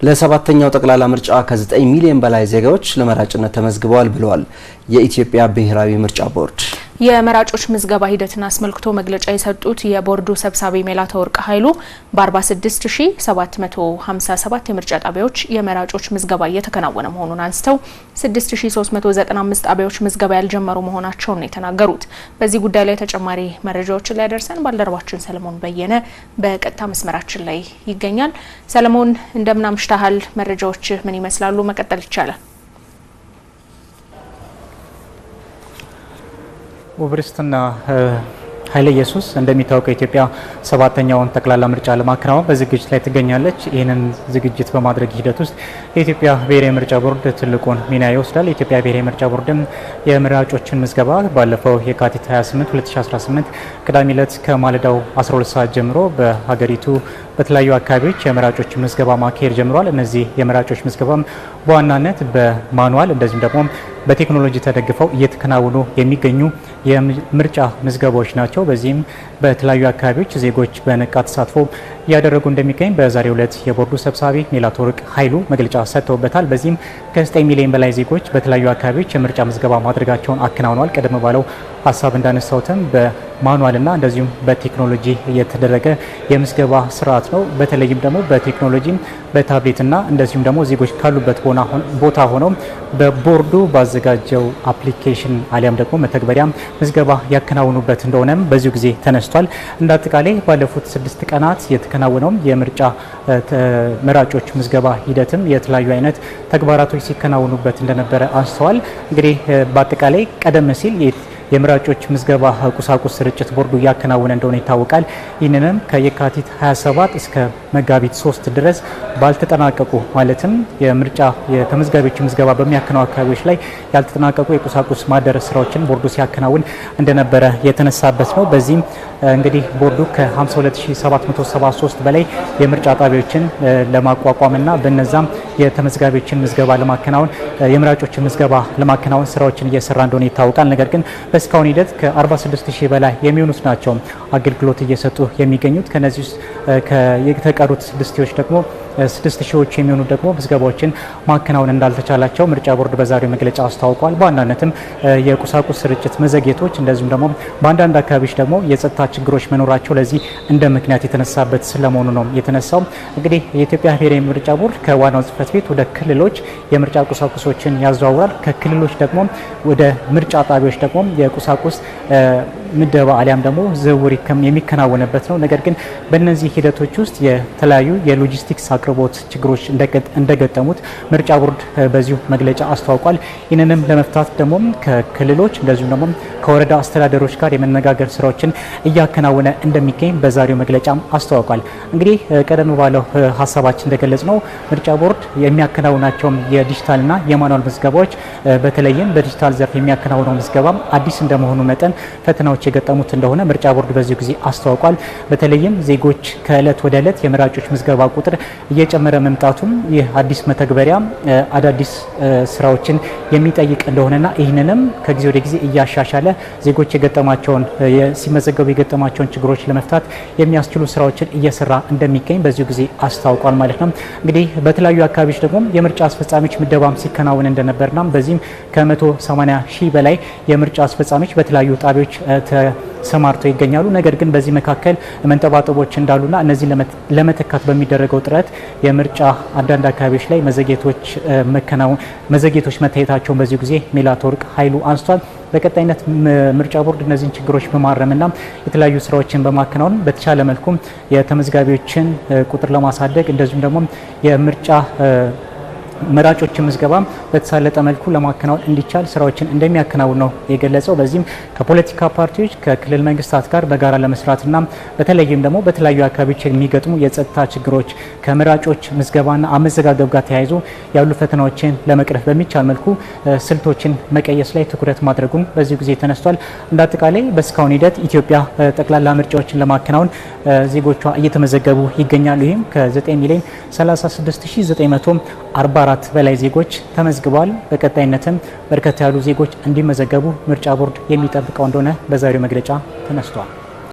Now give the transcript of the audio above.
ለሰባተኛው ጠቅላላ ምርጫ ከ9 ሚሊዮን በላይ ዜጋዎች ለመራጭነት ተመዝግበዋል ብለዋል የኢትዮጵያ ብሔራዊ ምርጫ ቦርድ። የመራጮች ምዝገባ ሂደትን አስመልክቶ መግለጫ የሰጡት የቦርዱ ሰብሳቢ ሜላተወርቅ ኃይሉ በ46757 የምርጫ ጣቢያዎች የመራጮች ምዝገባ እየተከናወነ መሆኑን አንስተው 6395 ጣቢያዎች ምዝገባ ያልጀመሩ መሆናቸውን ነው የተናገሩት። በዚህ ጉዳይ ላይ ተጨማሪ መረጃዎችን ሊያደርሰን ባልደረባችን ሰለሞን በየነ በቀጥታ መስመራችን ላይ ይገኛል። ሰለሞን እንደምን አምሽተሃል? መረጃዎች ምን ይመስላሉ? መቀጠል ይቻላል? ውብርስትና ኃይለ ኢየሱስ እንደሚታወቀው ኢትዮጵያ ሰባተኛውን ጠቅላላ ምርጫ ለማከናወን በዝግጅት ላይ ትገኛለች። ይህንን ዝግጅት በማድረግ ሂደት ውስጥ የኢትዮጵያ ብሔራዊ ምርጫ ቦርድ ትልቁን ሚና ይወስዳል። የኢትዮጵያ ብሔራዊ ምርጫ ቦርድም የመራጮችን ምዝገባ ባለፈው የካቲት 28 2018 ቅዳሜ ዕለት ከማለዳው 12 ሰዓት ጀምሮ በሀገሪቱ በተለያዩ አካባቢዎች የመራጮች ምዝገባ ማካሄድ ጀምሯል። እነዚህ የመራጮች ምዝገባም በዋናነት በማኑዋል እንደዚሁም ደግሞ በቴክኖሎጂ ተደግፈው እየተከናወኑ የሚገኙ የምርጫ ምዝገባዎች ናቸው። በዚህም በተለያዩ አካባቢዎች ዜጎች በነቃ ተሳትፎ እያደረጉ እንደሚገኝ በዛሬው ዕለት የቦርዱ ሰብሳቢ ሜላተወርቅ ኃይሉ መግለጫ ሰጥተውበታል። በዚህም ከ9 ሚሊዮን በላይ ዜጎች በተለያዩ አካባቢዎች የምርጫ ምዝገባ ማድረጋቸውን አከናውነዋል። ቀደም ባለው ሀሳብ እንዳነሳውትም በማኑዋልና እንደዚሁም በቴክኖሎጂ እየተደረገ የምዝገባ ስርዓት ነው። በተለይም ደግሞ በቴክኖሎጂ በታብሌትና እንደዚሁም ደግሞ ዜጎች ካሉበት ቦታ ሆነው በቦርዱ ባዘጋጀው አፕሊኬሽን አሊያም ደግሞ መተግበሪያ ምዝገባ ያከናውኑበት እንደሆነም በዚሁ ጊዜ ተነስቷል። እንደ አጠቃላይ ባለፉት 6 ቀናት የተከናወነው የምርጫ መራጮች ምዝገባ ሂደትም የተለያዩ አይነት ተግባራቶች ሲከናወኑበት እንደነበረ አንስተዋል። እንግዲህ በአጠቃላይ ቀደም ሲል የመራጮች ምዝገባ ቁሳቁስ ስርጭት ቦርዱ እያከናወነ እንደሆነ ይታወቃል። ይህንንም ከየካቲት 27 እስከ መጋቢት 3 ድረስ ባልተጠናቀቁ ማለትም የምርጫ የተመዝጋቢዎች ምዝገባ በሚያከናውኑ አካባቢዎች ላይ ያልተጠናቀቁ የቁሳቁስ ማደረስ ስራዎችን ቦርዱ ሲያከናውን እንደነበረ የተነሳበት ነው። በዚህም እንግዲህ ቦርዱ ከ52773 በላይ የምርጫ ጣቢያዎችን ለማቋቋምና በነዛም የተመዝጋቢዎችን ምዝገባ ለማከናወን የመራጮችን ምዝገባ ለማከናወን ስራዎችን እየሰራ እንደሆነ ይታወቃል። ነገር ግን በስካውን ሂደት ከ46000 በላይ የሚሆኑት ናቸው አገልግሎት እየሰጡ የሚገኙት። ከነዚህ ውስጥ የተቀሩት 6000ዎች ደግሞ 6000ዎች የሚሆኑ ደግሞ ምዝገባዎችን ማከናወን እንዳልተቻላቸው ምርጫ ቦርድ በዛሬው መግለጫ አስታውቋል። በዋናነትም የቁሳቁስ ስርጭት መዘግየቶች እንደዚሁም ደግሞ በአንዳንድ አካባቢዎች ደግሞ የጸጥታ ችግሮች መኖራቸው ለዚህ እንደ ምክንያት የተነሳበት ስለመሆኑ ነው የተነሳው። እንግዲህ የኢትዮጵያ ብሔራዊ ምርጫ ቦርድ ከዋናው ጽሕፈት ቤት ወደ ክልሎች የምርጫ ቁሳቁሶችን ያዘዋውራል። ከክልሎች ደግሞ ወደ ምርጫ ጣቢያዎች ደግሞ የቁሳቁስ ምደባ አሊያም ደግሞ ዝውውር የሚከናወንበት ነው። ነገር ግን በእነዚህ ሂደቶች ውስጥ የተለያዩ የሎጂስቲክስ አቅርቦት ችግሮች እንደገጠሙት ምርጫ ቦርድ በዚሁ መግለጫ አስታውቋል። ይህንንም ለመፍታት ደግሞ ከክልሎች እንደዚሁም ደግሞ ከወረዳ አስተዳደሮች ጋር የመነጋገር ስራዎችን እያከናወነ እንደሚገኝ በዛሬው መግለጫ አስታውቋል። እንግዲህ ቀደም ባለው ሀሳባችን እንደገለጽ ነው ምርጫ ቦርድ የሚያከናውናቸው የዲጂታልና የማኑዋል ምዝገባዎች በተለይም በዲጂታል ዘርፍ የሚያከናውነው ምዝገባ አዲስ እንደመሆኑ መጠን ፈተናዎች የገጠሙት እንደሆነ ምርጫ ቦርድ በዚሁ ጊዜ አስታውቋል። በተለይም ዜጎች ከእለት ወደ እለት የመራጮች ምዝገባ ቁጥር እየጨመረ መምጣቱም ይህ አዲስ መተግበሪያ አዳዲስ ስራዎችን የሚጠይቅ እንደሆነና ይህንንም ከጊዜ ወደ ጊዜ እያሻሻለ ዜጎች የገጠማቸውን ሲመዘገቡ የገጠማቸውን ችግሮች ለመፍታት የሚያስችሉ ስራዎችን እየሰራ እንደሚገኝ በዚሁ ጊዜ አስታውቋል ማለት ነው። እንግዲህ በተለያዩ አካባቢዎች ደግሞ የምርጫ አስፈጻሚዎች ምደባም ሲከናወን እንደነበርና በዚህም ከ180,000 በላይ የምርጫ አስፈጻሚዎች በተለያዩ ጣቢያዎች ተሰማርተው ይገኛሉ። ነገር ግን በዚህ መካከል መንጠባጠቦች እንዳሉና እነዚህ ለመተካት በሚደረገው ጥረት የምርጫ አንዳንድ አካባቢዎች ላይ መዘግየቶች መታየታቸውን በዚሁ ጊዜ ሜላተወርቅ ኃይሉ አንስቷል። በቀጣይነት ምርጫ ቦርድ እነዚህን ችግሮች በማረምና የተለያዩ ስራዎችን በማከናወን በተቻለ መልኩ የተመዝጋቢዎችን ቁጥር ለማሳደግ እንደዚሁም ደግሞ የምርጫ መራጮች ምዝገባም በተሳለጠ መልኩ ለማከናወን እንዲቻል ስራዎችን እንደሚያከናውን ነው የገለጸው። በዚህም ከፖለቲካ ፓርቲዎች ከክልል መንግስታት ጋር በጋራ ለመስራትና በተለይም ደግሞ በተለያዩ አካባቢዎች የሚገጥሙ የጸጥታ ችግሮች ከመራጮች ምዝገባና አመዘጋገብ ጋር ተያይዞ ያሉ ፈተናዎችን ለመቅረፍ በሚቻል መልኩ ስልቶችን መቀየስ ላይ ትኩረት ማድረጉን በዚሁ ጊዜ ተነስቷል። እንዳጠቃላይ በስካውን ሂደት ኢትዮጵያ ጠቅላላ ምርጫዎችን ለማከናወን ዜጎቿ እየተመዘገቡ ይገኛሉ። ይህም ከ9 ሚሊዮን 36944 በላይ ዜጎች ተመዝግበዋል። በቀጣይነትም በርከት ያሉ ዜጎች እንዲመዘገቡ ምርጫ ቦርድ የሚጠብቀው እንደሆነ በዛሬው መግለጫ ተነስቷል።